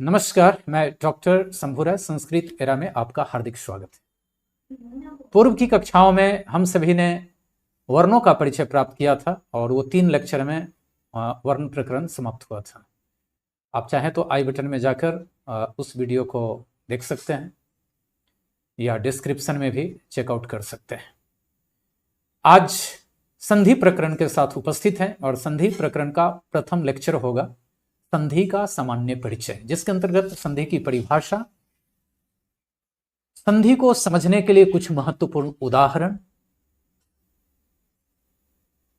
नमस्कार, मैं doctor Shambhu Sanskrit era में आपका हार्दिक स्वागत है। पूर्व की कक्षाओं में हम सभी ने वर्णों का परिचय प्राप्त किया था और वो 3 लेक्चर में वर्ण प्रकरण समाप्त हुआ था। आप चाहें तो आई बटन में जाकर उस वीडियो को देख सकते हैं या डिस्क्रिप्शन में भी चेकआउट कर सकते हैं। आज संधि प्रकरण के साथ उपस्थित हैं और संधि प्रकरण का प्रथम लेक्चर होगा संधि का सामान्य परिचय, जिसके अंतर्गत संधि की परिभाषा, संधि को समझने के लिए कुछ महत्वपूर्ण उदाहरण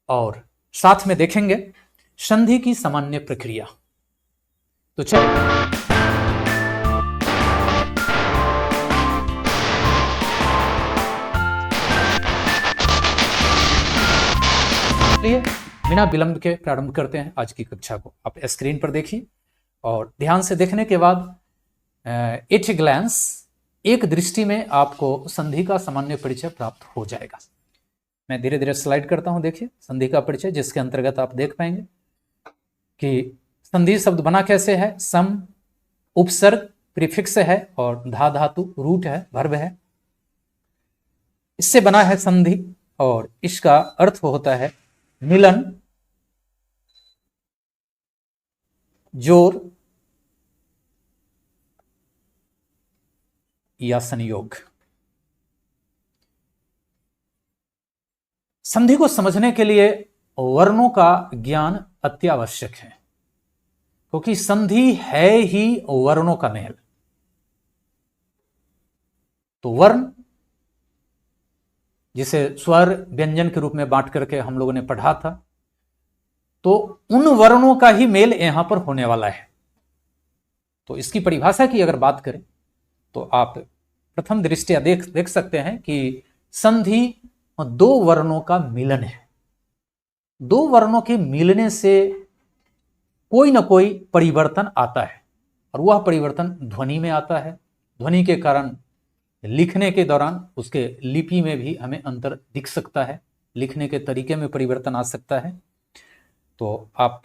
और साथ में देखेंगे संधि की सामान्य प्रक्रिया। तो चलिए बिना विलंब के प्रारंभ करते हैं आज की कक्षा को। आप स्क्रीन पर देखिए और ध्यान से देखने के बाद एट ए ग्लैंस, एक दृष्टि में आपको संधि का सामान्य परिचय प्राप्त हो जाएगा। मैं धीरे धीरे स्लाइड करता हूं। देखिए संधि का परिचय, जिसके अंतर्गत आप देख पाएंगे कि संधि शब्द बना कैसे है। सम उपसर्ग प्रीफिक्स है और धा धातु रूट है, वर्ब है, इससे बना है संधि और इसका अर्थ होता है मिलन, जोड़ या संयोग। संधि को समझने के लिए वर्णों का ज्ञान अत्यावश्यक है, क्योंकि संधि है ही वर्णों का मेल। तो वर्ण, जिसे स्वर व्यंजन के रूप में बांट करके हम लोगों ने पढ़ा था, तो उन वर्णों का ही मेल यहां पर होने वाला है। तो इसकी परिभाषा की अगर बात करें तो आप प्रथम दृष्टया देख सकते हैं कि संधि 2 वर्णों का मिलन है। 2 वर्णों के मिलने से कोई ना कोई परिवर्तन आता है और वह परिवर्तन ध्वनि में आता है। ध्वनि के कारण लिखने के दौरान उसके लिपि में भी हमें अंतर दिख सकता है, लिखने के तरीके में परिवर्तन आ सकता है। तो आप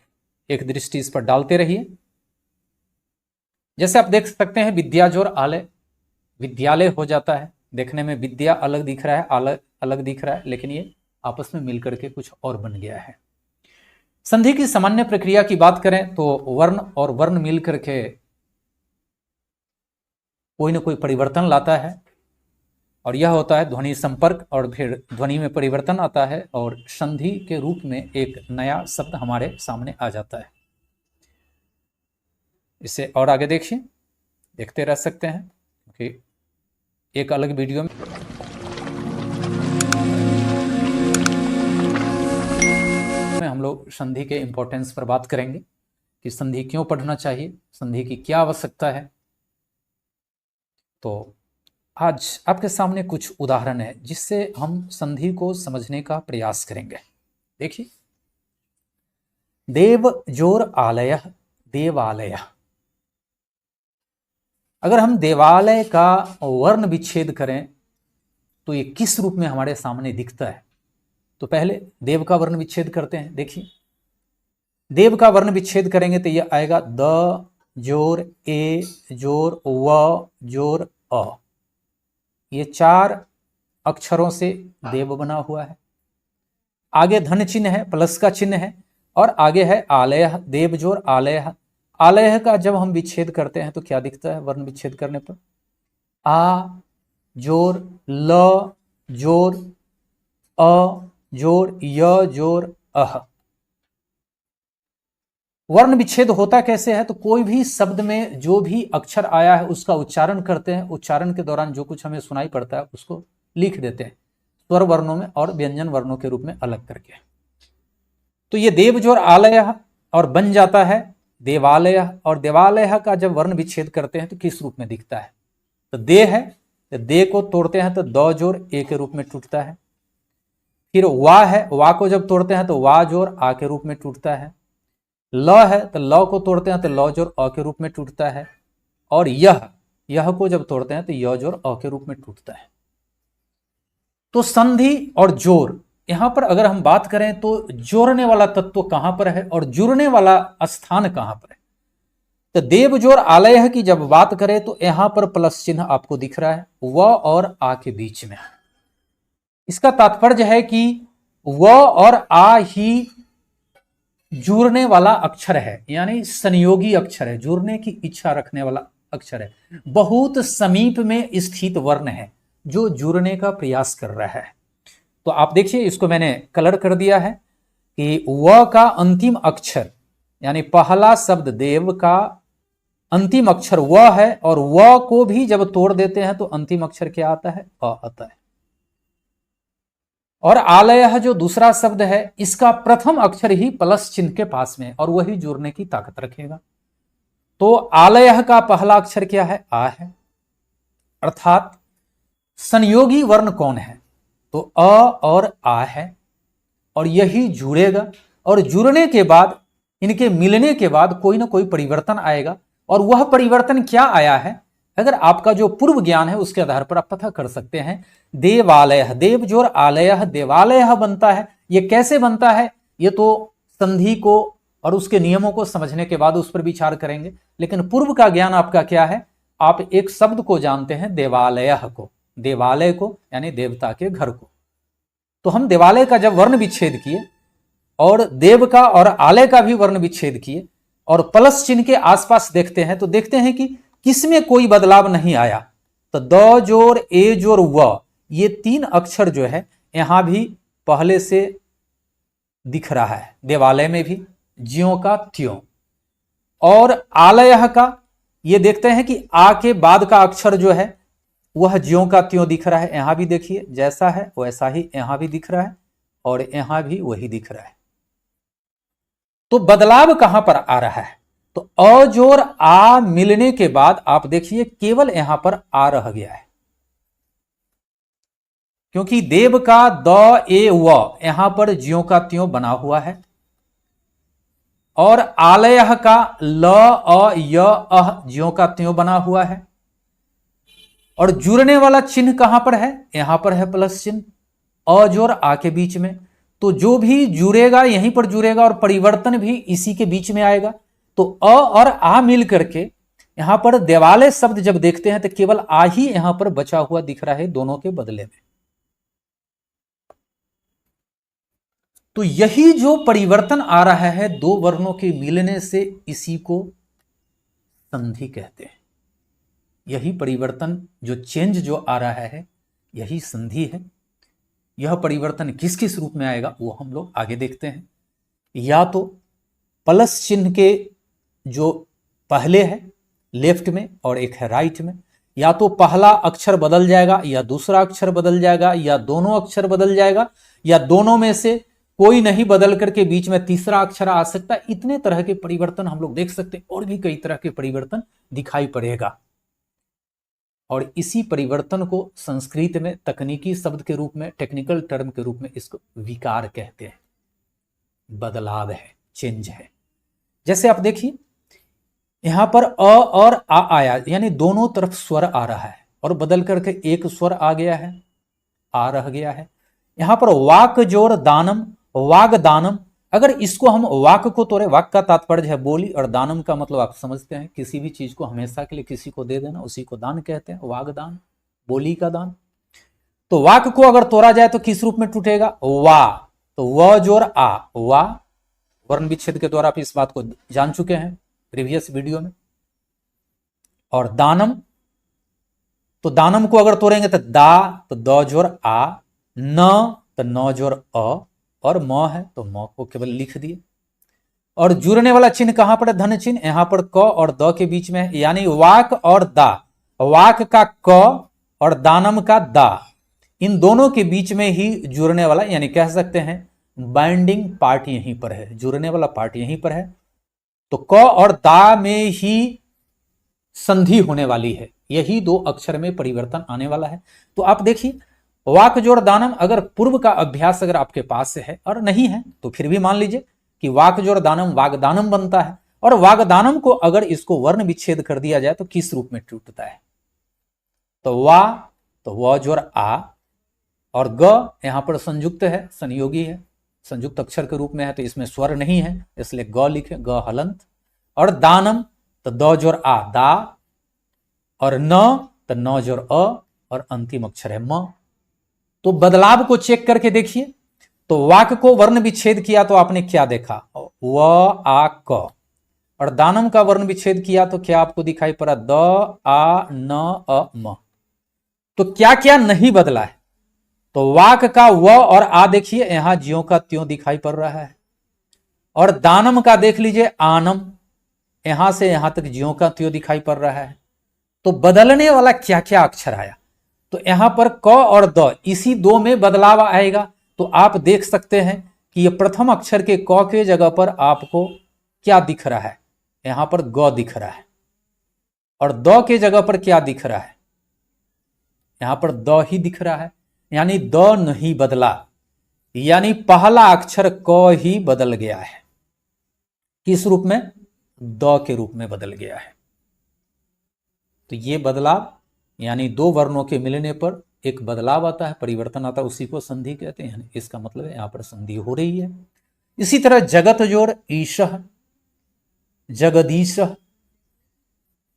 एक दृष्टि इस पर डालते रहिए। जैसे आप देख सकते हैं विद्या जोर आलय, विद्यालय हो जाता है। देखने में विद्या अलग दिख रहा है, आलय अलग दिख रहा है, लेकिन ये आपस में मिलकर के कुछ और बन गया है। संधि की सामान्य प्रक्रिया की बात करें तो वर्ण और वर्ण मिलकर के कोई ना कोई परिवर्तन लाता है और यह होता है ध्वनि संपर्क, और फिर ध्वनि में परिवर्तन आता है और संधि के रूप में एक नया शब्द हमारे सामने आ जाता है। इसे और आगे देखिए, देखते रह सकते हैं कि एक अलग वीडियो में हम लोग संधि के इंपॉर्टेंस पर बात करेंगे कि संधि क्यों पढ़ना चाहिए, संधि की क्या आवश्यकता है। तो आज आपके सामने कुछ उदाहरण है जिससे हम संधि को समझने का प्रयास करेंगे। देखिए, देव जोर आलय, देवालय। अगर हम देवालय का वर्ण विच्छेद करें तो ये किस रूप में हमारे सामने दिखता है। तो पहले देव का वर्ण विच्छेद करते हैं। देखिए, देव का वर्ण विच्छेद करेंगे तो ये आएगा द जोर ए जोर व जोर अ। ये 4 अक्षरों से देव बना हुआ है। आगे धन चिन्ह है, प्लस का चिन्ह है, और आगे है आलय, देव जोर आलय। आलय का जब हम विच्छेद करते हैं तो क्या दिखता है वर्ण विच्छेद करने पर? आ जोर ल जोर अ जोर य जोर अह। वर्ण विच्छेद होता कैसे है? तो कोई भी शब्द में जो भी अक्षर आया है उसका उच्चारण करते हैं, उच्चारण के दौरान जो कुछ हमें सुनाई पड़ता है उसको लिख देते हैं स्वर वर्णों में और व्यंजन वर्णों के रूप में अलग करके। तो ये देव जोर आलय और बन जाता है देवालय, और देवालय का जब वर्ण विच्छेद करते हैं तो किस रूप में दिखता है? तो दे है, तो दे को तोड़ते हैं तो द जोर ए के रूप में टूटता है। फिर वा है, वा को जब तोड़ते हैं तो वा जोर आ के रूप में टूटता है। ल है तो ल को तोड़ते हैं तो ल जोर अ के रूप में टूटता है। और यह को जब तोड़ते हैं तो य जोर अ के रूप में टूटता है। तो संधि और जोर यहां पर अगर हम बात करें तो जोड़ने वाला तत्व कहां पर है और जुड़ने वाला स्थान कहां पर है। तो देव जोर आलय की जब बात करें तो यहां पर प्लस चिन्ह आपको दिख रहा है व और आ के बीच में। इसका तात्पर्य है कि व और आ ही जुड़ने वाला अक्षर है, यानी संयोगी अक्षर है, जुड़ने की इच्छा रखने वाला अक्षर है, बहुत समीप में स्थित वर्ण है जो जुड़ने का प्रयास कर रहा है। तो आप देखिए, इसको मैंने कलर कर दिया है कि व का अंतिम अक्षर यानी पहला शब्द देव का अंतिम अक्षर व है, और व को भी जब तोड़ देते हैं तो अंतिम अक्षर क्या आता है? अ आता है। और आलय जो दूसरा शब्द है, इसका प्रथम अक्षर ही प्लस चिन्ह के पास में, और वही जुड़ने की ताकत रखेगा। तो आलय का पहला अक्षर क्या है? आ है। अर्थात संयोगी वर्ण कौन है? तो अ और आ है, और यही जुड़ेगा, और जुड़ने के बाद, इनके मिलने के बाद कोई ना कोई परिवर्तन आएगा। और वह परिवर्तन क्या आया है, अगर आपका जो पूर्व ज्ञान है उसके आधार पर आप पता कर सकते हैं। देवालय, देव जोर आलय, देवालय बनता है। ये कैसे बनता है? ये तो संधि को और उसके नियमों को समझने के बाद उस पर विचार करेंगे, लेकिन पूर्व का ज्ञान आपका क्या है? आप एक शब्द को जानते हैं, देवालय को, देवालय को यानी देवता के घर को। तो हम देवालय का जब वर्ण विच्छेद किए और देव का और आलय का भी वर्ण विच्छेद किए और प्लस चिन्ह के आसपास देखते हैं, तो देखते हैं कि किसमें कोई बदलाव नहीं आया। तो द जोर ए जोर व, ये तीन अक्षर जो है यहां भी पहले से दिख रहा है, देवालय में भी ज्यों का त्यों। और आलय का ये देखते हैं कि आ के बाद का अक्षर जो है वह ज्यों का त्यों दिख रहा है। यहां भी देखिए, जैसा है वैसा ही यहां भी दिख रहा है, और यहां भी वही दिख रहा है। तो बदलाव कहां पर आ रहा है? तो अ जोर आ मिलने के बाद आप देखिए केवल यहां पर आ रह गया है, क्योंकि देव का द ए व यहां पर ज्यों का त्यों बना हुआ है, और आलय का ल अ य अह ज्यों का त्यों बना हुआ है। और जुड़ने वाला चिन्ह कहां पर है? यहां पर है प्लस चिन्ह, अ जोर आ के बीच में। तो जो भी जुड़ेगा यहीं पर जुड़ेगा, और परिवर्तन भी इसी के बीच में आएगा। तो अ और आ मिल करके यहां पर देवालय शब्द जब देखते हैं तो केवल आ ही यहां पर बचा हुआ दिख रहा है दोनों के बदले में। तो यही जो परिवर्तन आ रहा है दो वर्णों के मिलने से, इसी को संधि कहते हैं। यही परिवर्तन, जो चेंज जो आ रहा है, यही संधि है। यह परिवर्तन किस किस रूप में आएगा वो हम लोग आगे देखते हैं। या तो प्लस चिन्ह के जो पहले है लेफ्ट में और एक है राइट में, या तो पहला अक्षर बदल जाएगा, या दूसरा अक्षर बदल जाएगा, या दोनों अक्षर बदल जाएगा, या दोनों में से कोई नहीं बदल करके बीच में तीसरा अक्षर आ सकता है। इतने तरह के परिवर्तन हम लोग देख सकते हैं, और भी कई तरह के परिवर्तन दिखाई पड़ेगा। और इसी परिवर्तन को संस्कृत में तकनीकी शब्द के रूप में, टेक्निकल टर्म के रूप में इसको विकार कहते हैं। बदलाव है, चेंज है। जैसे आप देखिए यहां पर अ और आ आया, यानी दोनों तरफ स्वर आ रहा है, और बदल करके एक स्वर आ गया है, आ रह गया है। यहां पर वाक जोर दानम, वाग दानम, अगर इसको हम वाक को तोड़े, वाक का तात्पर्य है बोली, और दानम का मतलब आप समझते हैं किसी भी चीज को हमेशा के लिए किसी को दे देना, उसी को दान कहते हैं, वाग दान, बोली का दान। तो वाक को अगर तोड़ा जाए तो किस रूप में टूटेगा? वा, तो व जोर आ, वा। वर्ण विच्छेद के द्वारा आप इस बात को जान चुके हैं प्रीवियस वीडियो में। और दानम, तो दानम को अगर तोड़ेंगे तो दा, तो द जोर आ, न तो न जोर अ, और म है तो म को केवल लिख दिए। और जुड़ने वाला चिन्ह कहां पर है? धन चिन्ह, यहां पर क और द के बीच में है, यानी वाक और दा, वाक का क और दानम का दा, इन दोनों के बीच में ही जुड़ने वाला, यानी कह सकते हैं बाइंडिंग पार्ट यहीं पर है, जुड़ने वाला पार्ट यहीं पर है। तो क और दा में ही संधि होने वाली है, यही दो अक्षर में परिवर्तन आने वाला है। तो आप देखिए वाक जोड़ दानम, अगर पूर्व का अभ्यास अगर आपके पास से है, और नहीं है तो फिर भी मान लीजिए कि वाक जोड़ दानम वागदानम बनता है। और वागदानम को अगर इसको वर्ण विच्छेद कर दिया जाए तो किस रूप में टूटता है? तो वा, तो व जोड़ आ, और ग यहां पर संयुक्त है, संयोगी है, संयुक्त अक्षर के रूप में है, तो इसमें स्वर नहीं है, इसलिए ग लिखे, ग हलंत। और दानम, तो द जोर आ दा, और न तो न जोर अ, और अंतिम अक्षर है म। तो बदलाव को चेक करके देखिए। तो वाक को वर्ण विच्छेद किया तो आपने क्या देखा, व आ क, और दानम का वर्ण विच्छेद किया तो क्या आपको दिखाई पड़ा, द आ न अ म। तो क्या क्या नहीं बदला है, तो वाक का व और आ देखिए यहां ज्यों का त्यों दिखाई पड़ रहा है, और दानम का देख लीजिए आनम, यहां से यहां तक ज्यों का त्यों दिखाई पड़ रहा है। तो बदलने वाला क्या क्या अक्षर आया, तो यहां पर क और द इसी दो में बदलाव आएगा। तो आप देख सकते हैं कि ये प्रथम अक्षर के क के जगह पर आपको क्या दिख रहा है, यहां पर ग दिख रहा है, और द के जगह पर क्या दिख रहा है, यहां पर द ही दिख रहा है, यानी द नहीं बदला, यानी पहला अक्षर क ही बदल गया है। किस रूप में, द के रूप में बदल गया है। तो ये बदलाव यानी दो वर्णों के मिलने पर एक बदलाव आता है, परिवर्तन आता है, उसी को संधि कहते हैं। इसका मतलब है यहां पर संधि हो रही है। इसी तरह जगत जोड़ ईशः, जगदीशः,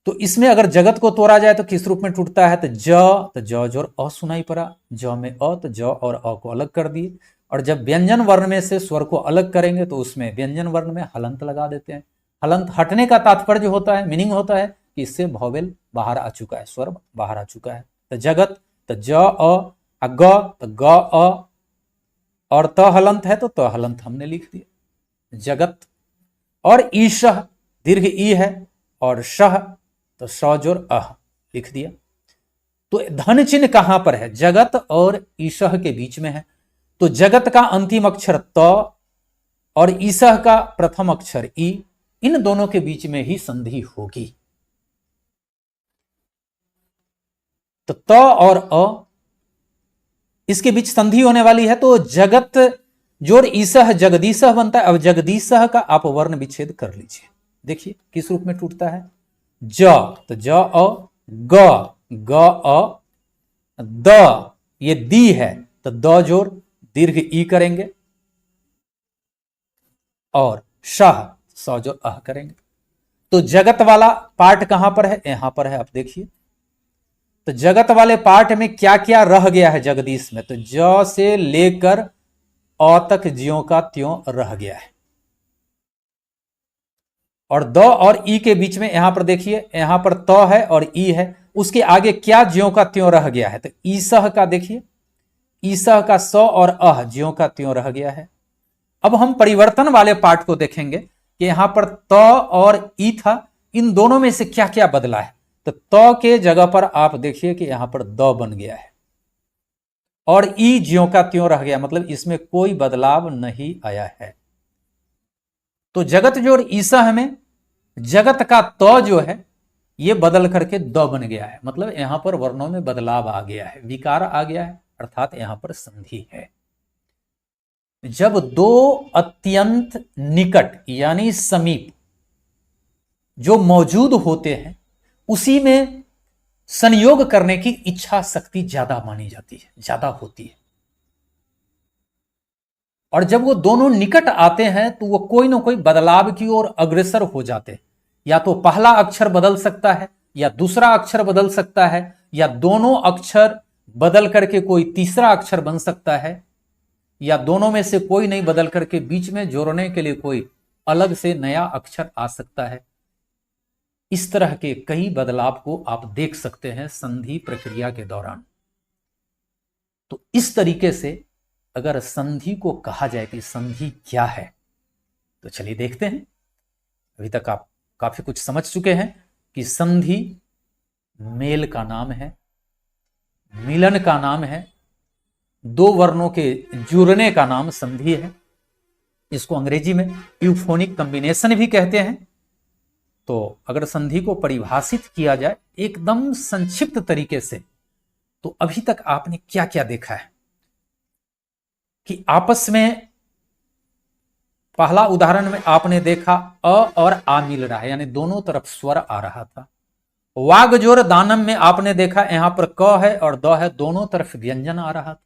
तो इसमें अगर जगत को तोड़ा जाए तो किस रूप में टूटता है, तो ज जोड़ अ सुनाई पड़ा, ज में अ, तो ज और अ को अलग कर दिए। और जब व्यंजन वर्ण में से स्वर को अलग करेंगे तो उसमें व्यंजन वर्ण में हलंत लगा देते हैं। हलंत हटने का तात्पर्य होता है, मीनिंग होता है कि इससे वॉवेल बाहर आ चुका है, स्वर बाहर आ चुका है। तो जगत तो ज अ, ग तो ग अ, और त हलंत है तो त हलंत हमने लिख दिया जगत। और ईशः दीर्घ ई है, और शह तो स जोर अह लिख दिया। तो धन चिन्ह कहां पर है, जगत और ईशः के बीच में है। तो जगत का अंतिम अक्षर त और ईशः का प्रथम अक्षर ई, इन दोनों के बीच में ही संधि होगी। तो त और अ इसके बीच संधि होने वाली है, तो जगत जोड़ ईशः जगदीशः बनता है। अब जगदीशः का आप वर्ण विच्छेद कर लीजिए, देखिए किस रूप में टूटता है, ज तो ज अ, ग ग अ, द ये दी है तो द जोड़ दीर्घ ई करेंगे, और शाह स जोड़ अह करेंगे। तो जगत वाला पार्ट कहां पर है, यहां पर है, आप देखिए। तो जगत वाले पार्ट में क्या क्या रह गया है जगदीश में, तो ज से लेकर अ तक ज्यों का त्यों रह गया है। और द और ई के बीच में यहां पर देखिए, यहां पर त है और ई है, उसके आगे क्या ज्यों का त्यों रह गया है, तो ईसह का देखिए, ईसह का स और अह ज्यों का त्यों रह गया है। अब हम परिवर्तन वाले पार्ट को देखेंगे कि यहां पर त और ई था, इन दोनों में से क्या क्या बदला है। तो त के जगह पर आप देखिए कि यहां पर द बन गया है, और ई ज्यों का त्यों रह गया, मतलब इसमें कोई बदलाव नहीं आया है। तो जगत जोड़ ईसह में जगत का त जो है ये बदल करके द बन गया है, मतलब यहां पर वर्णों में बदलाव आ गया है, विकार आ गया है, अर्थात यहां पर संधि है। जब दो अत्यंत निकट यानी समीप जो मौजूद होते हैं उसी में संयोग करने की इच्छा शक्ति ज्यादा मानी जाती है, ज्यादा होती है। और जब वो दोनों निकट आते हैं तो वो कोई ना कोई बदलाव की ओर अग्रसर हो जाते हैं। या तो पहला अक्षर बदल सकता है, या दूसरा अक्षर बदल सकता है, या दोनों अक्षर बदल करके कोई तीसरा अक्षर बन सकता है, या दोनों में से कोई नहीं बदल करके बीच में जोड़ने के लिए कोई अलग से नया अक्षर आ सकता है। इस तरह के कई बदलाव को आप देख सकते हैं संधि प्रक्रिया के दौरान। तो इस तरीके से अगर संधि को कहा जाए कि संधि क्या है, तो चलिए देखते हैं। अभी तक आप काफी कुछ समझ चुके हैं कि संधि मेल का नाम है, मिलन का नाम है, दो वर्णों के जुड़ने का नाम संधि है। इसको अंग्रेजी में यूफोनिक कॉम्बिनेशन भी कहते हैं। तो अगर संधि को परिभाषित किया जाए एकदम संक्षिप्त तरीके से, तो अभी तक आपने क्या क्या देखा है कि आपस में पहला उदाहरण में आपने देखा अ और आ मिल रहा है, यानी दोनों तरफ स्वर आ रहा था। वागजोर दानम में आपने देखा यहां पर क है और द है, दोनों तरफ व्यंजन आ रहा था।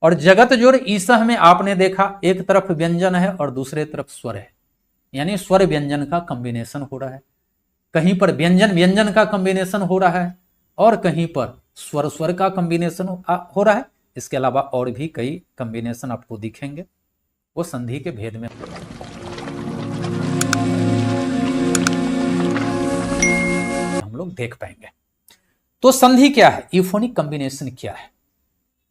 और जगत जोर ईसह में आपने देखा एक तरफ व्यंजन है और दूसरे तरफ स्वर है, यानी स्वर व्यंजन का कॉम्बिनेशन हो रहा है। कहीं पर व्यंजन व्यंजन का कॉम्बिनेशन हो रहा है और कहीं पर स्वर स्वर का कॉम्बिनेशन हो रहा है। इसके अलावा और भी कई कॉम्बिनेशन आपको दिखेंगे, वो संधि के भेद में हम लोग देख पाएंगे। तो संधि क्या है, यूफोनिक कॉम्बिनेशन क्या है,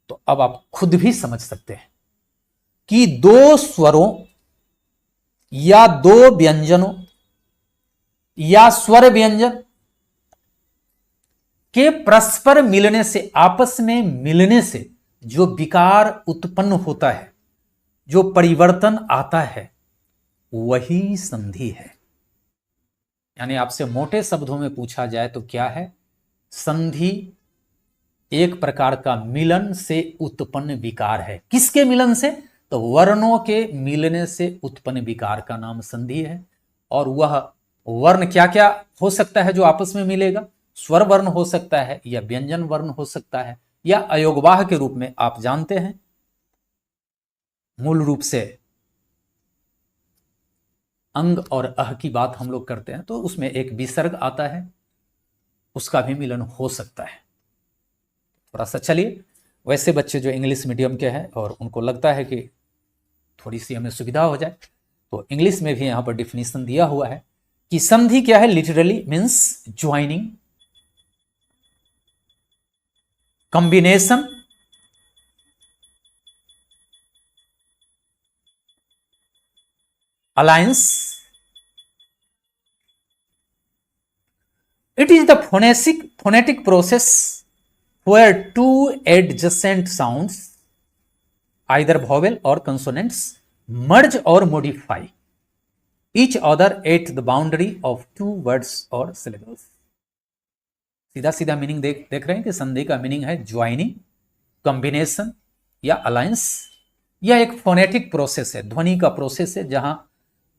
तो अब आप खुद भी समझ सकते हैं कि दो स्वरों या दो व्यंजनों या स्वर व्यंजन के परस्पर मिलने से, आपस में मिलने से जो विकार उत्पन्न होता है, जो परिवर्तन आता है, वही संधि है। यानी आपसे मोटे शब्दों में पूछा जाए तो क्या है, संधि एक प्रकार का मिलन से उत्पन्न विकार है। किसके मिलन से, तो वर्णों के मिलने से उत्पन्न विकार का नाम संधि है। और वह वर्ण क्या क्या हो सकता है जो आपस में मिलेगा, स्वर वर्ण हो सकता है या व्यंजन वर्ण हो सकता है या अयोगवाह के रूप में आप जानते हैं मूल रूप से अंग और अह की बात हम लोग करते हैं तो उसमें एक विसर्ग आता है, उसका भी मिलन हो सकता है। थोड़ा सा चलिए, वैसे बच्चे जो इंग्लिश मीडियम के हैं और उनको लगता है कि थोड़ी सी हमें सुविधा हो जाए, तो इंग्लिश में भी यहां पर डिफिनीशन दिया हुआ है कि संधि क्या है, literally means joining, combination, alliance. It is the phonetic process where two adjacent sounds, either vowel or consonants, merge or modify each other at the boundary of two words or syllables. सीधा सीधा meaning देख रहे हैं कि संधि का meaning है joining, combination या अलायंस। यह एक फोनेटिक प्रोसेस है, ध्वनि का प्रोसेस है, जहां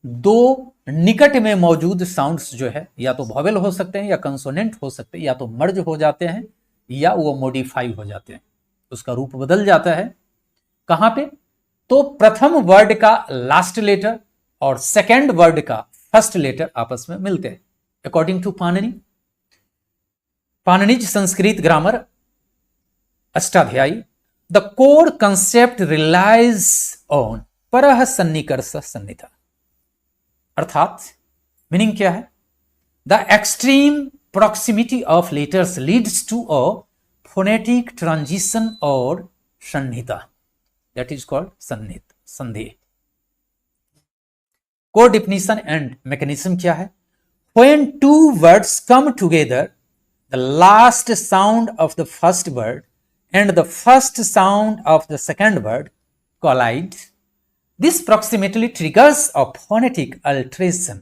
दो निकट में मौजूद साउंड्स जो है या तो वॉवेल हो सकते हैं या कंसोनेंट हो सकते हैं, या तो मर्ज हो जाते हैं या वो मॉडिफाई हो जाते हैं, उसका रूप बदल जाता है। कहां पे, तो प्रथम वर्ड का लास्ट लेटर और सेकेंड वर्ड का फर्स्ट लेटर आपस में मिलते हैं। According to Panini's Sanskrit grammar Ashtadhyayi, the core concept relies on परः सन्निकर्ष सन्निधा। अर्थात मीनिंग क्या है, the extreme proximity of letters leads to a phonetic transition और सन्निहिता, that is called sandhi. Core definition and mechanism क्या है, when two words come together, the last sound of the first word and the first sound of the second word collide. This proximity triggers a phonetic alteration.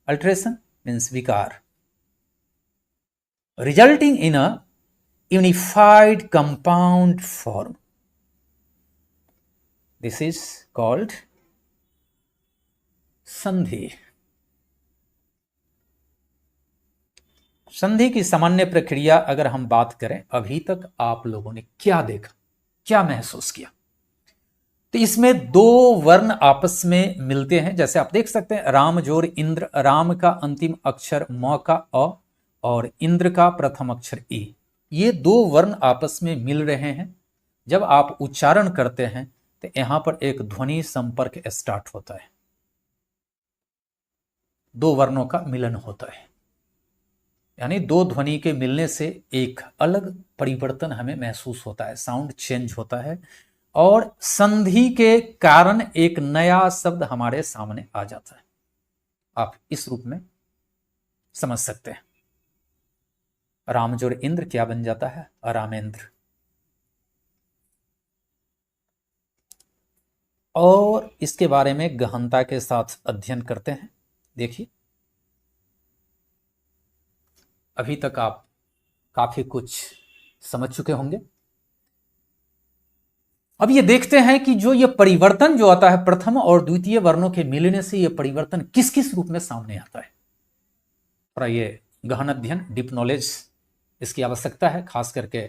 Alteration means vikar, resulting in a unified compound form. This is called संधि। संधि की सामान्य प्रक्रिया अगर हम बात करें, अभी तक आप लोगों ने क्या देखा, क्या महसूस किया, तो इसमें दो वर्ण आपस में मिलते हैं। जैसे आप देख सकते हैं, राम जोर इंद्र, राम का अंतिम अक्षर म का अ और इंद्र का प्रथम अक्षर ई, ये दो वर्ण आपस में मिल रहे हैं। जब आप उच्चारण करते हैं तो यहां पर एक ध्वनि संपर्क स्टार्ट होता है, दो वर्णों का मिलन होता है, यानी दो ध्वनि के मिलने से एक अलग परिवर्तन हमें महसूस होता है, साउंड चेंज होता है और संधि के कारण एक नया शब्द हमारे सामने आ जाता है। आप इस रूप में समझ सकते हैं, राम जोड़ इंद्र क्या बन जाता है, रामेंद्र। और इसके बारे में गहनता के साथ अध्ययन करते हैं। देखिए, अभी तक आप काफी कुछ समझ चुके होंगे। अब ये देखते हैं कि जो ये परिवर्तन जो आता है प्रथम और द्वितीय वर्णों के मिलने से, ये परिवर्तन किस किस रूप में सामने आता है। थोड़ा ये गहन अध्ययन, डीप नॉलेज, इसकी आवश्यकता है, खास करके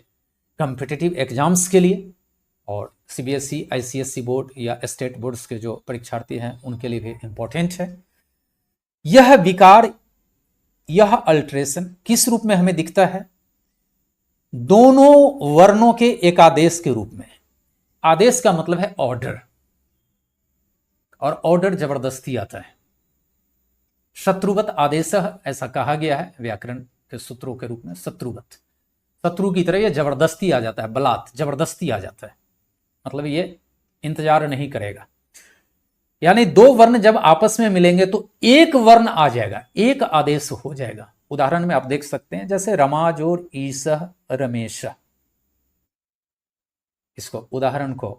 कॉम्पिटिटिव एग्जाम्स के लिए और सीबीएसई, आईसीएसई बोर्ड या स्टेट बोर्ड्स के जो परीक्षार्थी हैं उनके लिए भी इंपॉर्टेंट है। यह विकार यह अल्ट्रेशन किस रूप में हमें दिखता है? दोनों वर्णों के एक आदेश के रूप में। आदेश का मतलब है ऑर्डर, और ऑर्डर जबरदस्ती आता है। शत्रुवत आदेश ऐसा कहा गया है व्याकरण के सूत्रों के रूप में। शत्रुवत, शत्रु की तरह ये जबरदस्ती आ जाता है, बलात् जबरदस्ती आ जाता है, मतलब ये इंतजार नहीं करेगा। यानी दो वर्ण जब आपस में मिलेंगे तो एक वर्ण आ जाएगा, एक आदेश हो जाएगा। उदाहरण में आप देख सकते हैं, जैसे रमाजोर ईसह रमेश, इसको उदाहरण को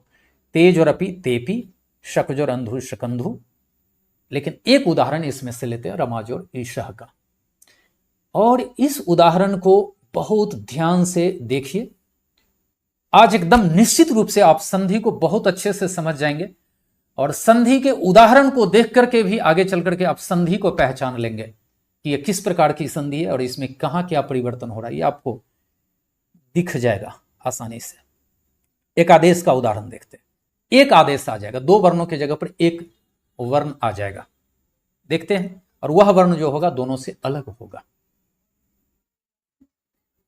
तेज और अपी तेपी, शकजोर अंधु शकंधु, लेकिन एक उदाहरण इसमें से लेते हैं रमाजोर ईशह का। और इस उदाहरण को बहुत ध्यान से देखिए। आज एकदम निश्चित रूप से आप संधि को बहुत अच्छे से समझ जाएंगे, और संधि के उदाहरण को देख करके भी आगे चल करके आप संधि को पहचान लेंगे कि यह किस प्रकार की संधि है और इसमें कहां क्या परिवर्तन हो रहा है, ये आपको दिख जाएगा आसानी से। एक आदेश का उदाहरण देखते हैं। एक आदेश आ जाएगा, दो वर्णों की जगह पर एक वर्ण आ जाएगा, देखते हैं। और वह वर्ण जो होगा दोनों से अलग होगा।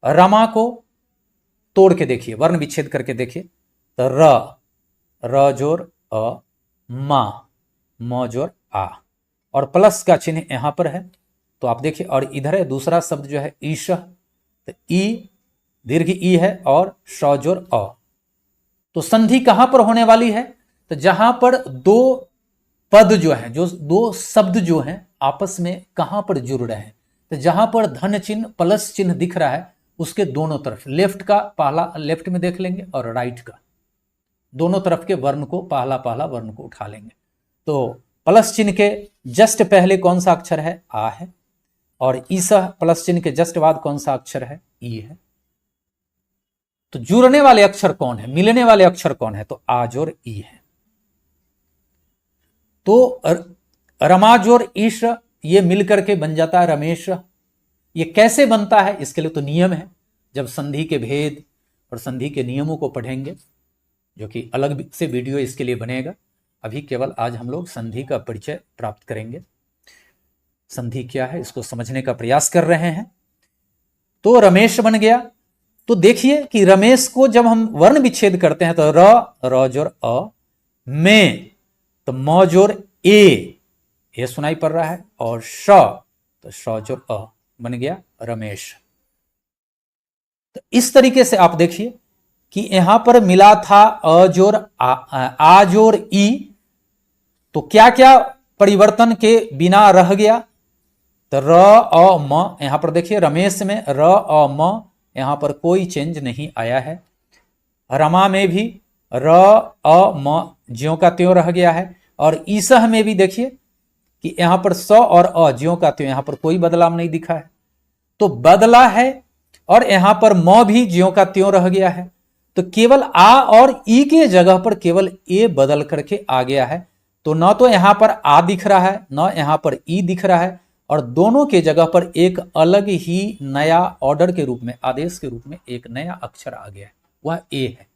रमा को तोड़ के देखिए, वर्ण विच्छेद करके देखिए, तो र जोर अ, मा, म जोर आ, और प्लस का चिन्ह यहां पर है, तो आप देखिए। और इधर है दूसरा शब्द जो है ईश, तो ई दीर्घ ई है और श जोर अ। तो संधि कहां पर होने वाली है? तो जहां पर दो पद जो है, जो दो शब्द जो हैं आपस में कहां पर जुड़ रहे हैं, तो जहां पर धन चिन्ह प्लस चिन्ह दिख रहा है उसके दोनों तरफ, लेफ्ट का पहला लेफ्ट में देख लेंगे और राइट का, दोनों तरफ के वर्ण को, पहला पहला वर्ण को उठा लेंगे। तो प्लस चिन्ह के जस्ट पहले कौन सा अक्षर है? आ है, और ईसा प्लस चिन्ह के जस्ट बाद कौन सा अक्षर है? ई है। तो जुड़ने वाले अक्षर कौन है, मिलने वाले अक्षर कौन है? तो आज और ई है। तो रमाज और ईश ये मिलकर के बन जाता है रमेश। ये कैसे बनता है? इसके लिए तो नियम है। जब संधि के भेद और संधि के नियमों को पढ़ेंगे, जो कि अलग से वीडियो इसके लिए बनेगा, अभी केवल आज हम लोग संधि का परिचय प्राप्त करेंगे। संधि क्या है इसको समझने का प्रयास कर रहे हैं। तो रमेश बन गया। तो देखिए कि रमेश को जब हम वर्ण विच्छेद करते हैं तो र जोर अ, में तो म जोर ए, ये सुनाई पड़ रहा है, और श तो श जोर अ, बन गया रमेश। तो इस तरीके से आप देखिए कि यहां पर मिला था अ जोर आ जोर ई, तो क्या क्या परिवर्तन के बिना रह गया? तो र अ म, यहां पर देखिए रमेश में र अ म, यहां पर कोई चेंज नहीं आया है। रमा में भी र अ म ज्यों का त्यों रह गया है। और ईसह में भी देखिए कि यहां पर स और अ ज्यों का त्यों, यहां पर कोई बदलाव नहीं दिखा है। तो बदला है, और यहां पर म भी ज्यों का त्यों रह गया है। तो केवल आ और ई के जगह पर केवल ए बदल करके आ गया है। तो न तो यहां पर आ दिख रहा है, न यहां पर ई दिख रहा है, और दोनों के जगह पर एक अलग ही नया ऑर्डर के रूप में, आदेश के रूप में एक नया अक्षर आ गया है, वह ए है,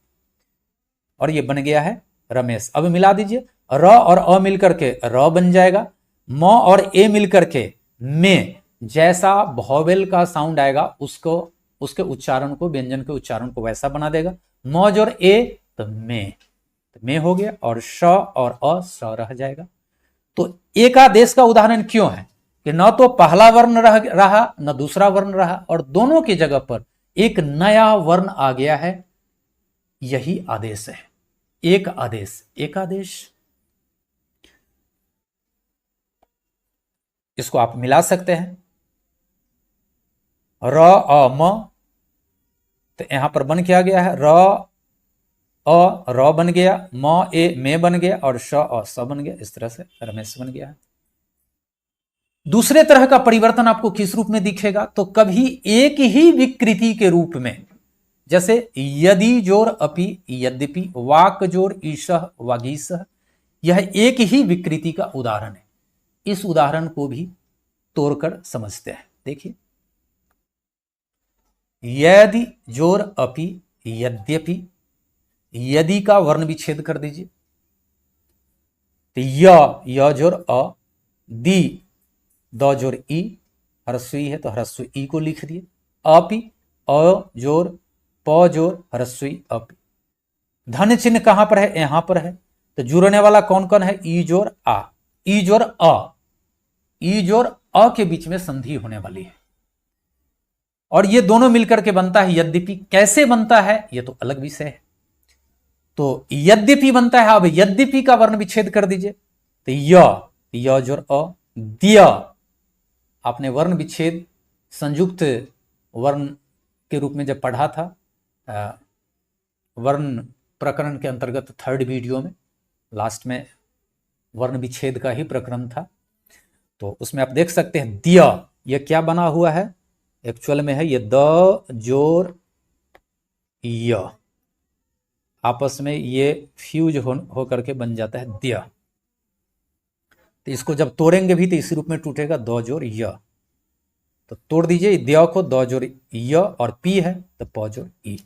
और ये बन गया है रमेश। अब मिला दीजिए, र और अ मिलकर के र बन जाएगा, म और ए मिलकर के में, जैसा वॉवेल का साउंड आएगा उसको, उसके उच्चारण को, व्यंजन के उच्चारण को वैसा बना देगा। मौज और ए तो में हो गया, और श और अ स रह जाएगा। तो एकादेश का उदाहरण क्यों है कि न तो पहला वर्ण रहा न दूसरा वर्ण रहा, और दोनों की जगह पर एक नया वर्ण आ गया है। यही आदेश है, एक आदेश, एकादेश। इसको आप मिला सकते हैं, र अ म, तो यहां पर बन क्या गया है? र अ र बन गया, म ए में बन गया, और श अ स बन गया। इस तरह से रमेश बन गया है। दूसरे तरह का परिवर्तन आपको किस रूप में दिखेगा? तो कभी एक ही विकृति के रूप में, जैसे यदि जोर अपि यद्यपि, वाक जोर ईशः वागीशः, यह एक ही विकृति का उदाहरण है। इस उदाहरण को भी तोड़कर समझते हैं। देखिए, यदि जोर अपि यद्यपि, यदि का वर्ण विच्छेद कर दीजिए, तो य जोर अ, दी द जोर ई, ह्रस्वी है तो ह्रस्व ई को लिख दिए, अपी, अ जोर प जोर ह्रस्वी अपी। धन चिन्ह कहां पर है, यहां पर है, तो जुड़ने वाला कौन कौन है, ई जोर आ, ई जोर अ, ई जोर अ के बीच में संधि होने वाली है, और ये दोनों मिलकर के बनता है यद्यपि। कैसे बनता है ये तो अलग विषय है। तो यद्यपि बनता है, अब यद्यपि का वर्ण विच्छेद कर दीजिए, तो य जोर अ, दिया, आपने वर्ण विच्छेद संयुक्त वर्ण के रूप में जब पढ़ा था वर्ण प्रकरण के अंतर्गत 3rd वीडियो में, लास्ट में वर्ण विच्छेद का ही प्रकरण था, तो उसमें आप देख सकते हैं दिया, ये क्या बना हुआ है एक्चुअल में है, ये द जोर य, आपस में ये फ्यूज हो करके बन जाता है दिया। तो इसको जब तोड़ेंगे भी तो इसी रूप में टूटेगा, द जोर य, तो तोड़ दीजिए दिया को, द जोर य और पी है तो प जोर ई।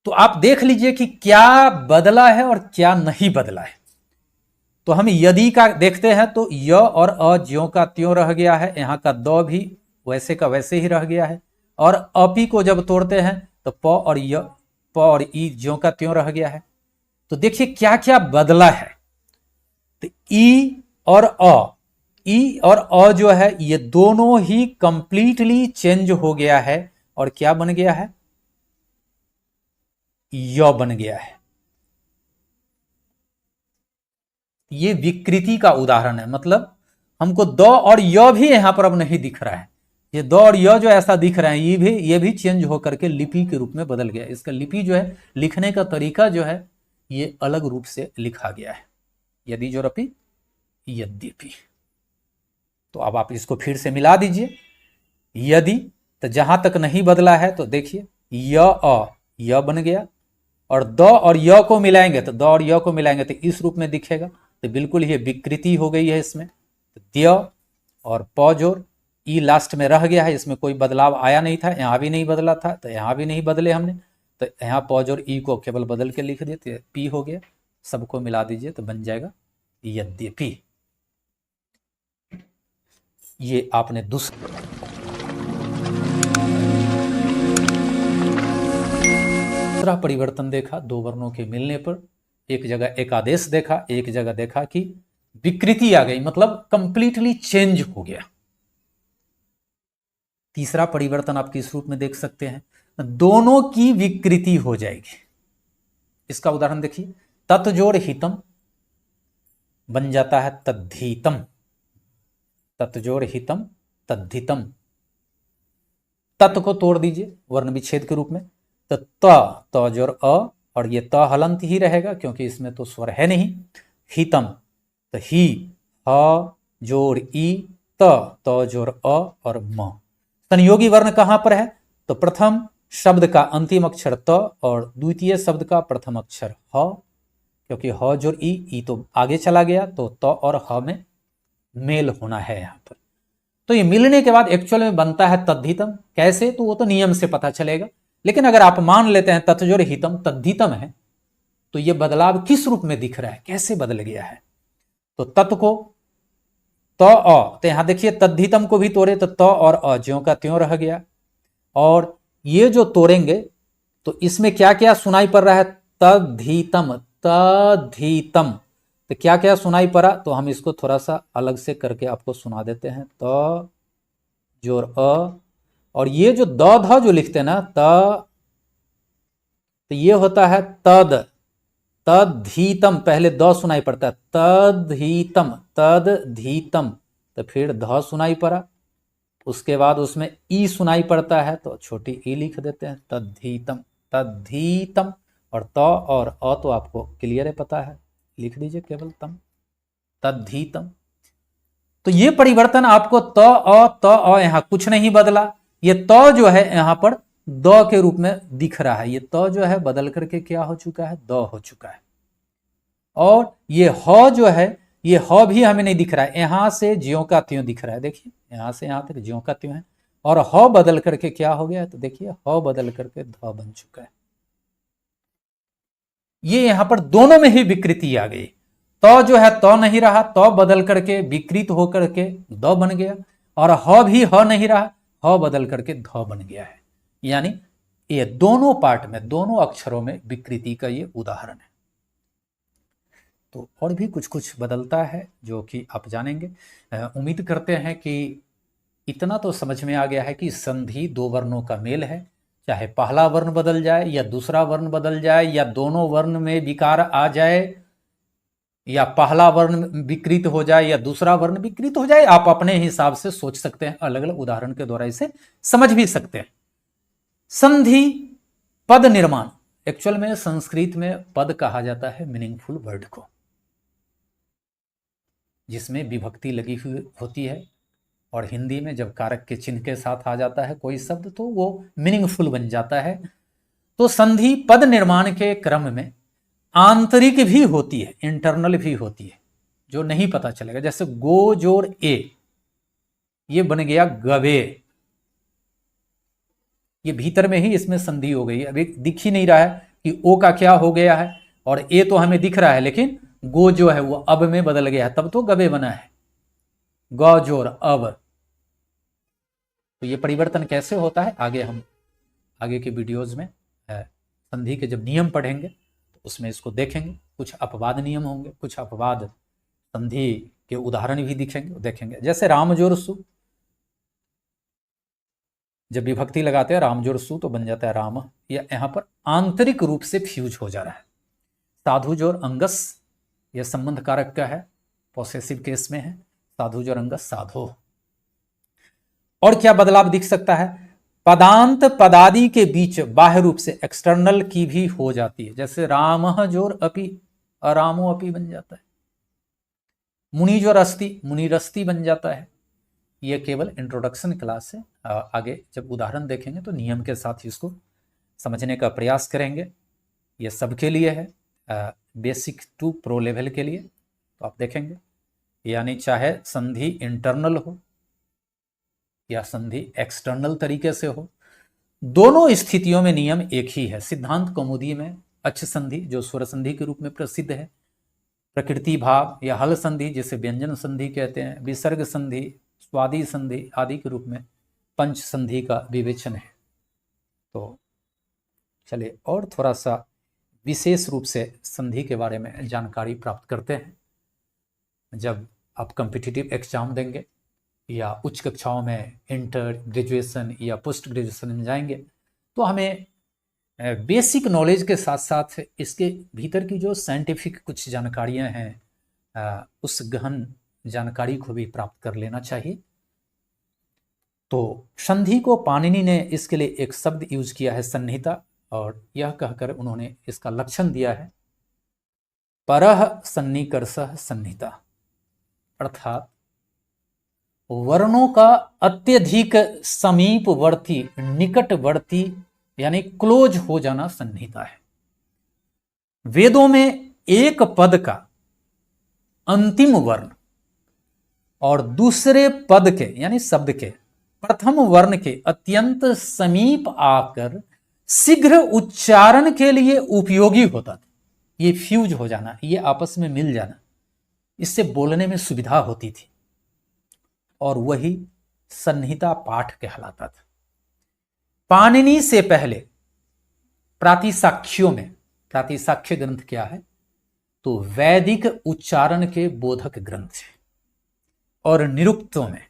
तो आप देख लीजिए कि क्या बदला है और क्या नहीं बदला है। तो हम यदि का देखते हैं तो य और अ ज्यों का त्यों रह गया है, यहां का द भी वैसे का वैसे ही रह गया है, और अपी को जब तोड़ते हैं तो प और ई ज्यों का त्यों रह गया है। तो देखिए क्या क्या बदला है, तो ई और अ जो है ये दोनों ही कंप्लीटली चेंज हो गया है, और क्या बन गया है, य बन गया है। ये विकृति का उदाहरण है, मतलब हमको द और य भी यहां पर अब नहीं दिख रहा है, ये द और य जो ऐसा दिख रहा है ये भी चेंज होकर के लिपि के रूप में बदल गया। इसका लिपि जो है, लिखने का तरीका जो है, ये अलग रूप से लिखा गया है, यदि जो रपी यद्यपि। तो अब आप इसको फिर से मिला दीजिए, यदि, तो जहां तक नहीं बदला है तो देखिए य बन गया, और द और य को मिलाएंगे तो द और य को मिलाएंगे तो इस रूप में दिखेगा, तो बिल्कुल ये विकृति हो गई है इसमें। तो द्य और प जोर ई लास्ट में रह गया है, इसमें कोई बदलाव आया नहीं था, यहां भी नहीं बदला था तो यहां भी नहीं बदले हमने, तो यहां प जोर ई को केवल बदल के लिख दिए तो पी हो गया, सबको मिला दीजिए तो बन जाएगा यद्यपि। ये आपने दूसरा परिवर्तन देखा दो वर्णों के मिलने पर, एक जगह एक आदेश देखा, एक जगह देखा कि विकृति आ गई, मतलब कंप्लीटली चेंज हो गया। तीसरा परिवर्तन आप किस रूप में देख सकते हैं, दोनों की विकृति हो जाएगी। इसका उदाहरण देखिए, तत्जोड़ हितम बन जाता है तद्धितम, तत्जोड़ हितम तद्धितम। तत् को तोड़ दीजिए वर्ण विच्छेद के रूप में, तो त जोड़ अ, और ये त हलंत ही रहेगा क्योंकि इसमें तो स्वर है नहीं। हितम तो ही, ह जोड़ ई, त जोड़ अ और म। संयोगी वर्ण कहां पर है, तो प्रथम शब्द का अंतिम अक्षर त और द्वितीय शब्द का प्रथम अक्षर ह, क्योंकि ह जोड़ ई तो आगे चला गया, तो त और ह में मेल होना है यहां पर। तो ये मिलने के बाद एक्चुअल में बनता है तद्धितम। कैसे, तो वो तो नियम से पता चलेगा, लेकिन अगर आप मान लेते हैं तत्जोड़ हितम तद्धितम है, तो ये बदलाव किस रूप में दिख रहा है, कैसे बदल गया है। तो तत् को त अ, तो यहां देखिए तद्धितम को भी तोड़े तो त और अ ज्यों का त्यों रह गया, और ये जो तोड़ेंगे तो इसमें क्या क्या सुनाई पड़ रहा है, तद्धितम, तद्धितम, तो क्या क्या सुनाई पड़ा, तो हम इसको थोड़ा सा अलग से करके आपको सुना देते हैं। त जोर अ, और ये जो द ध जो लिखते हैं ना तो ये होता है तद, तद्धितम, पहले द सुनाई पड़ता है, तद्धितम, तद्धितम, तो फिर ध सुनाई पड़ा, उसके बाद उसमें ई सुनाई पड़ता है तो छोटी ई लिख देते हैं, तद्धितम, तद्धितम। और त और अ तो आपको क्लियर है, पता है, लिख दीजिए केवल तम, तद्धितम। तो ये परिवर्तन आपको त अ यहां कुछ नहीं बदला, ये त जो है यहां पर द के रूप में दिख रहा है, ये त जो है बदल करके क्या हो चुका है, द हो चुका है। और ये ह जो है, ये ह भी हमें नहीं दिख रहा है, यहां से ज्यों का त्यों दिख रहा है, देखिए यहां से यहां तक ज्यों का त्यों है, और ह बदल करके क्या हो गया, तो देखिए ह बदल करके ध बन चुका है। ये यहां पर दोनों में ही विकृति आ गई, त जो है त नहीं रहा, त बदल करके विकृत होकर के द बन गया, और ह भी ह नहीं रहा, ह बदल करके ध बन गया है। यानी ये दोनों पार्ट में, दोनों अक्षरों में विकृति का ये उदाहरण है। तो और भी कुछ कुछ बदलता है जो कि आप जानेंगे। उम्मीद करते हैं कि इतना तो समझ में आ गया है कि संधि दो वर्णों का मेल है, चाहे पहला वर्ण बदल जाए या दूसरा वर्ण बदल जाए या दोनों वर्ण में विकार आ जाए या पहला वर्ण विकृत हो जाए या दूसरा वर्ण विकृत हो जाए, आप अपने हिसाब से सोच सकते हैं, अलग अलग उदाहरण के द्वारा इसे समझ भी सकते हैं। संधि पद निर्माण, एक्चुअल में संस्कृत में पद कहा जाता है मीनिंगफुल वर्ड को, जिसमें विभक्ति लगी हुई होती है, और हिंदी में जब कारक के चिन्ह के साथ आ जाता है कोई शब्द तो वो मीनिंगफुल बन जाता है। तो संधि पद निर्माण के क्रम में आंतरिक भी होती है, इंटरनल भी होती है, जो नहीं पता चलेगा। जैसे गो जोड़ ए, ये बन गया गवे, ये भीतर में ही इसमें संधि हो गई है। अभी दिख ही नहीं रहा है कि ओ का क्या हो गया है, और ए तो हमें दिख रहा है, लेकिन गो जो है वो अब में बदल गया है, तब तो गवे बना है, गौ जोर अब। तो ये परिवर्तन कैसे होता है आगे हम आगे के वीडियोज में संधि के जब नियम पढ़ेंगे तो उसमें इसको देखेंगे। कुछ अपवाद नियम होंगे, कुछ अपवाद संधि के उदाहरण भी दिखेंगे, देखेंगे। जैसे राम जोर सु, जब विभक्ति लगाते हैं राम जोर सु तो बन जाता है राम, या यहाँ पर आंतरिक रूप से फ्यूज हो जा रहा है। साधु जोर अंगस, यह संबंध कारक का है, पॉसेसिव केस में है, साधु जोर अंगस साधो। और क्या बदलाव दिख सकता है, पदांत पदादि के बीच बाह्य रूप से एक्सटर्नल की भी हो जाती है। जैसे राम जोर अपि, अरामो अपि बन जाता है। मुनि जोर अस्ति, मुनिरस्ति बन जाता है। यह केवल इंट्रोडक्शन क्लास है, आगे जब उदाहरण देखेंगे तो नियम के साथ इसको समझने का प्रयास करेंगे। यह सबके लिए है, बेसिक टू प्रो लेवल के लिए, तो आप देखेंगे। यानी चाहे संधि इंटरनल हो या संधि एक्सटर्नल तरीके से हो, दोनों स्थितियों में नियम एक ही है। सिद्धांत कौमुदी में अच्छ संधि जो स्वर संधि के रूप में प्रसिद्ध है, प्रकृति भाव या हल संधि जिसे व्यंजन संधि कहते हैं, विसर्ग संधि, स्वादि संधि आदि के रूप में पंच संधि का विवेचन है। तो चलिए और थोड़ा सा विशेष रूप से संधि के बारे में जानकारी प्राप्त करते हैं। जब आप कॉम्पिटिटिव एग्जाम देंगे या उच्च कक्षाओं में इंटर ग्रेजुएशन या पोस्ट ग्रेजुएशन में जाएंगे तो हमें बेसिक नॉलेज के साथ साथ इसके भीतर की जो साइंटिफिक कुछ जानकारियां हैं उस गहन जानकारी को भी प्राप्त कर लेना चाहिए। तो संधि को पाणिनि ने इसके लिए एक शब्द यूज किया है सन्निहिता, और यह कहकर उन्होंने इसका लक्षण दिया है परह सन्निकर्षः सन्निहिता, अर्थात वर्णों का अत्यधिक समीपवर्ती, निकटवर्ती यानी क्लोज हो जाना सन्निहिता है। वेदों में एक पद का अंतिम वर्ण और दूसरे पद के यानी शब्द के प्रथम वर्ण के अत्यंत समीप आकर शीघ्र उच्चारण के लिए उपयोगी होता था। ये फ्यूज हो जाना, ये आपस में मिल जाना, इससे बोलने में सुविधा होती थी, और वही सन्निहिता पाठ कहलाता था। पाणिनि से पहले प्रातिसाख्यों में, प्रातिसाख्य ग्रंथ क्या है तो वैदिक उच्चारण के बोधक ग्रंथ है, और निरुक्तों में,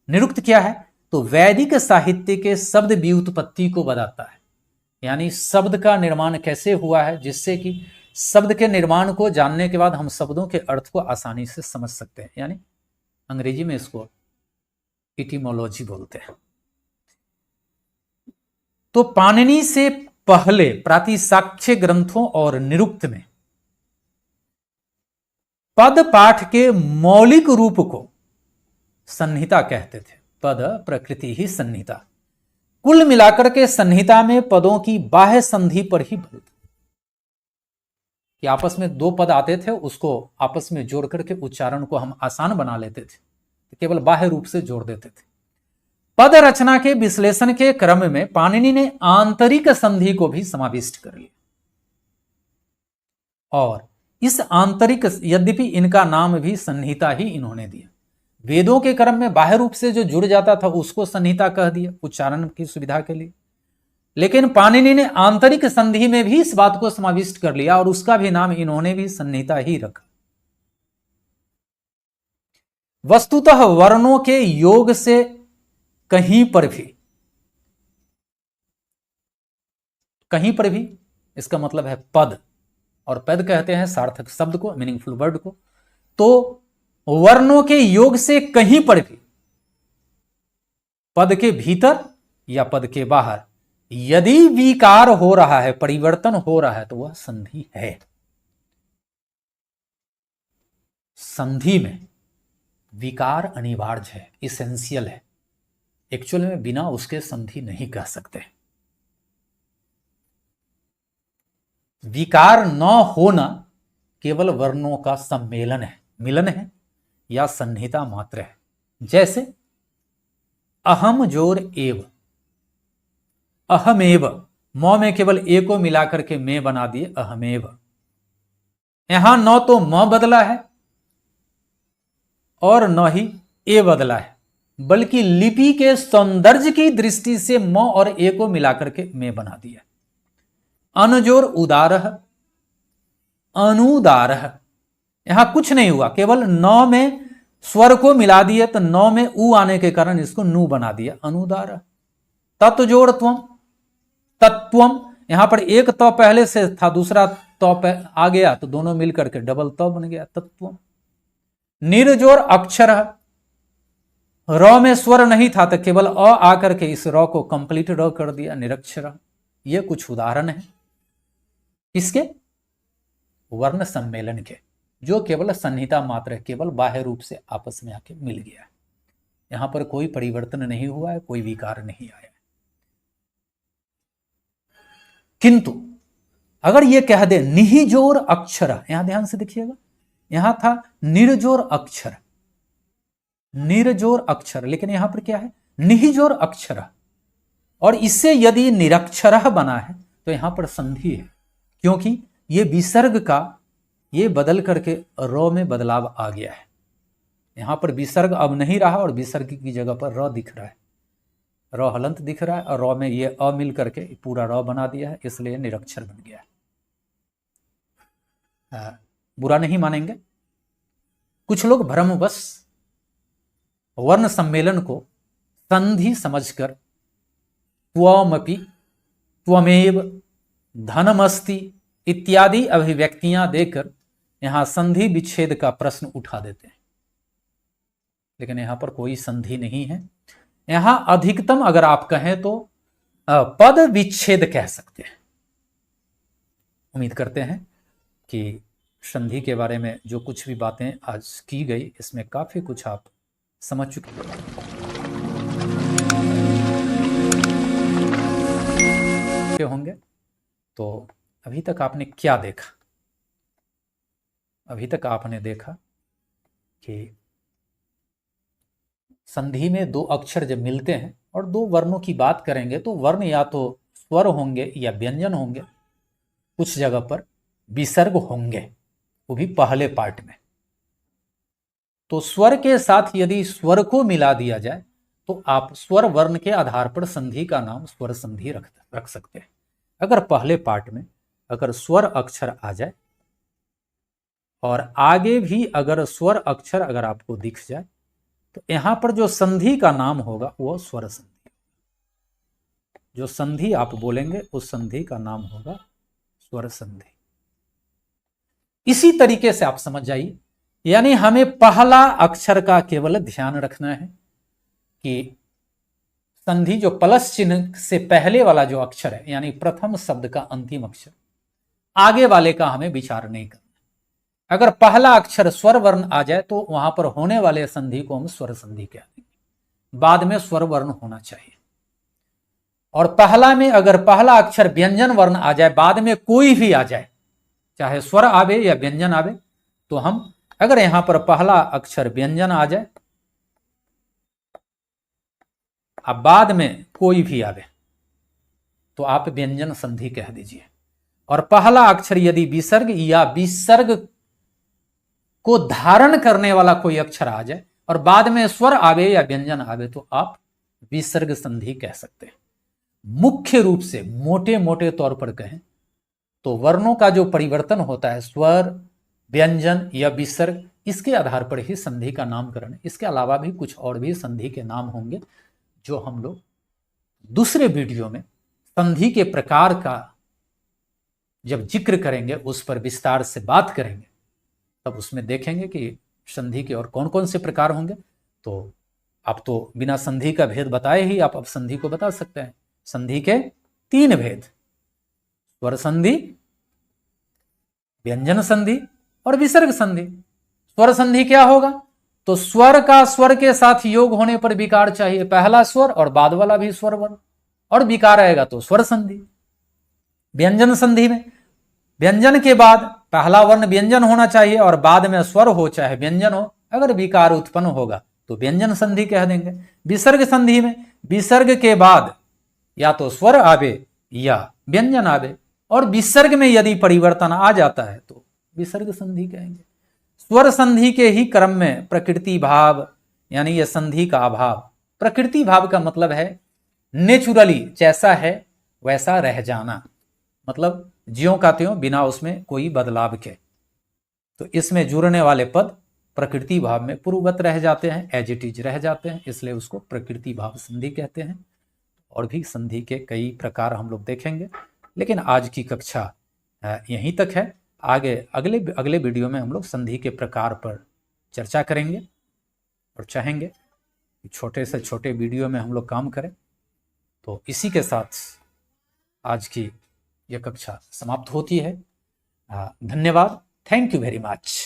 निरुक्त क्या है तो वैदिक साहित्य के शब्द व्युत्पत्ति को बताता है, यानी शब्द का निर्माण कैसे हुआ है, जिससे कि शब्द के निर्माण को जानने के बाद हम शब्दों के अर्थ को आसानी से समझ सकते हैं। यानी अंग्रेजी में इसको इटिमोलॉजी बोलते हैं। तो पाणिनि से पहले प्रातिसाख्य ग्रंथों और निरुक्त में पद पाठ के मौलिक रूप को सन्निहिता कहते थे। पद प्रकृति ही सन्निहिता, कुल मिलाकर के सन्निहिता में पदों की बाह्य संधि पर ही बल था कि आपस में दो पद आते थे, उसको आपस में जोड़ करके उच्चारण को हम आसान बना लेते थे, तो केवल बाह्य रूप से जोड़ देते थे। पद रचना के विश्लेषण के क्रम में पाणिनि ने आंतरिक संधि को भी समाविष्ट कर लिया, और इस आंतरिक, यद्यपि इनका नाम भी सन्निहिता ही इन्होंने दिया, वेदों के क्रम में बाह्य रूप से जो जुड़ जाता था उसको संहिता कह दिया उच्चारण की सुविधा के लिए, लेकिन पाणिनि ने आंतरिक संधि में भी इस बात को समाविष्ट कर लिया और उसका भी नाम इन्होंने भी संहिता ही रखा। वस्तुतः वर्णों के योग से कहीं पर भी इसका मतलब है पद, और पद कहते हैं सार्थक शब्द को, मीनिंगफुल वर्ड को। तो वर्णों के योग से कहीं पर भी पद के भीतर या पद के बाहर यदि विकार हो रहा है, परिवर्तन हो रहा है, तो वह संधि है। संधि में विकार अनिवार्य है, इसेंशियल है। एक्चुअल में बिना उसके संधि नहीं कह सकते। विकार न होना केवल वर्णों का सम्मेलन है, मिलन है या संहिता मात्र है। जैसे अहम जोर एव, अहमेव, म में केवल ए को मिलाकर के में बना दिए अहमेव। यहां न तो म बदला है और न ही ए बदला है, बल्कि लिपि के सौंदर्य की दृष्टि से म और ए को मिलाकर के में बना दिया। अनजोर उदारह, अनुदारह, यहां कुछ नहीं हुआ, केवल न में स्वर को मिला दिए तो न में उ आने के कारण इसको नु बना दिया, अनुदारह। तत्जोड़ त्वम, तत्वम, यहां पर एक त पहले से था, दूसरा त आ गया तो दोनों मिलकर के डबल त बन गया, तत्वम। निर्जोर अक्षर, र में स्वर नहीं था तो केवल अ आकर के इस र को कंप्लीट र कर दिया, निरक्षर। ये कुछ उदाहरण है इसके वर्ण सम्मेलन के, जो केवल संहिता मात्र है, केवल बाह्य रूप से आपस में आके मिल गया है। यहां पर कोई परिवर्तन नहीं हुआ है, कोई विकार नहीं आया है। किंतु अगर यह कह दे निहिजोर अक्षर, यहां ध्यान से देखिएगा, यहां था निर्जोर अक्षर, निर्जोर अक्षर, लेकिन यहां पर क्या है, निहिजोर अक्षर, और इससे यदि निरक्षर बना है तो यहां पर संधि है, क्योंकि ये विसर्ग का ये बदल करके र में बदलाव आ गया है। यहां पर विसर्ग अब नहीं रहा और विसर्ग की जगह पर र दिख रहा है, र हलंत दिख रहा है, और र में ये अ मिल करके पूरा र बना दिया है, इसलिए निरक्षर बन गया है। बुरा नहीं मानेंगे। कुछ लोग भ्रमवश वर्ण सम्मेलन को संधि समझकर त्वमपि, त्वमेव, धनमस्ति इत्यादि अभिव्यक्तियां देकर यहां संधि विच्छेद का प्रश्न उठा देते हैं, लेकिन यहां पर कोई संधि नहीं है। यहां अधिकतम अगर आप कहें तो पद विच्छेद कह सकते हैं। उम्मीद करते हैं कि संधि के बारे में जो कुछ भी बातें आज की गई, इसमें काफी कुछ आप समझ चुके होंगे। तो अभी तक आपने क्या देखा? अभी तक आपने देखा कि संधि में दो अक्षर जब मिलते हैं और दो वर्णों की बात करेंगे तो वर्ण या तो स्वर होंगे या व्यंजन होंगे, कुछ जगह पर विसर्ग होंगे, वो भी पहले पार्ट में। तो स्वर के साथ यदि स्वर को मिला दिया जाए तो आप स्वर वर्ण के आधार पर संधि का नाम स्वर संधि रख सकते हैं। अगर पहले पार्ट में अगर स्वर अक्षर आ जाए और आगे भी अगर स्वर अक्षर अगर आपको दिख जाए तो यहां पर जो संधि का नाम होगा वो स्वर संधि, जो संधि आप बोलेंगे उस संधि का नाम होगा स्वर संधि। इसी तरीके से आप समझ जाइए, यानी हमें पहला अक्षर का केवल ध्यान रखना है कि संधि जो प्लस चिन्ह से पहले वाला जो अक्षर है, यानी प्रथम शब्द का अंतिम अक्षर, आगे वाले का हमें विचार नहीं करना। अगर पहला अक्षर स्वर वर्ण आ जाए तो वहां पर होने वाले संधि को हम स्वर संधि कह देंगे, बाद में स्वर वर्ण होना चाहिए। और पहला में अगर पहला अक्षर व्यंजन वर्ण आ जाए, बाद में कोई भी आ जाए, चाहे स्वर आवे या व्यंजन आवे, तो हम अगर यहां पर पहला अक्षर व्यंजन आ जाए अब बाद में कोई भी आवे तो आप व्यंजन संधि कह दीजिए। और पहला अक्षर यदि विसर्ग या विसर्ग को धारण करने वाला कोई अक्षर आ जाए, और बाद में स्वर आवे या व्यंजन आवे तो आप विसर्ग संधि कह सकते हैं। मुख्य रूप से मोटे मोटे तौर पर कहें तो वर्णों का जो परिवर्तन होता है, स्वर, व्यंजन या विसर्ग, इसके आधार पर ही संधि का नामकरण है। इसके अलावा भी कुछ और भी संधि के नाम होंगे जो हम लोग दूसरे वीडियो में संधि के प्रकार का जब जिक्र करेंगे, उस पर विस्तार से बात करेंगे, तब उसमें देखेंगे कि संधि के और कौन कौन से प्रकार होंगे। तो आप तो बिना संधि का भेद बताए ही आप अब संधि को बता सकते हैं। संधि के 3 भेद, स्वर संधि, व्यंजन संधि और विसर्ग संधि। स्वर संधि क्या होगा? तो स्वर का स्वर के साथ योग होने पर विकार चाहिए, पहला स्वर और बाद वाला भी स्वर वर्ण, और विकार आएगा तो स्वर संधि। व्यंजन संधि में व्यंजन के बाद पहला वर्ण व्यंजन होना चाहिए और बाद में स्वर हो चाहे व्यंजन हो, अगर विकार उत्पन्न होगा तो व्यंजन संधि कह देंगे। विसर्ग संधि में विसर्ग के बाद या तो स्वर आवे या व्यंजन आवे, और विसर्ग में यदि परिवर्तन आ जाता है तो विसर्ग संधि कहेंगे। स्वर संधि के ही क्रम में प्रकृति भाव, यानी यह संधि का अभाव। प्रकृति भाव का मतलब है नेचुरली जैसा है वैसा रह जाना, मतलब ज्यों का त्यों, बिना उसमें कोई बदलाव के। तो इसमें जुड़ने वाले पद प्रकृति भाव में पूर्ववत रह जाते हैं, एज इट इज रह जाते हैं, इसलिए उसको प्रकृति भाव संधि कहते हैं। और भी संधि के कई प्रकार हम लोग देखेंगे, लेकिन आज की कक्षा यहीं तक है। आगे अगले वीडियो में हम लोग संधि के प्रकार पर चर्चा करेंगे और चाहेंगे कि छोटे से छोटे वीडियो में हम लोग काम करें। तो इसी के साथ आज की यह कक्षा समाप्त होती है। धन्यवाद, थैंक यू वेरी मच।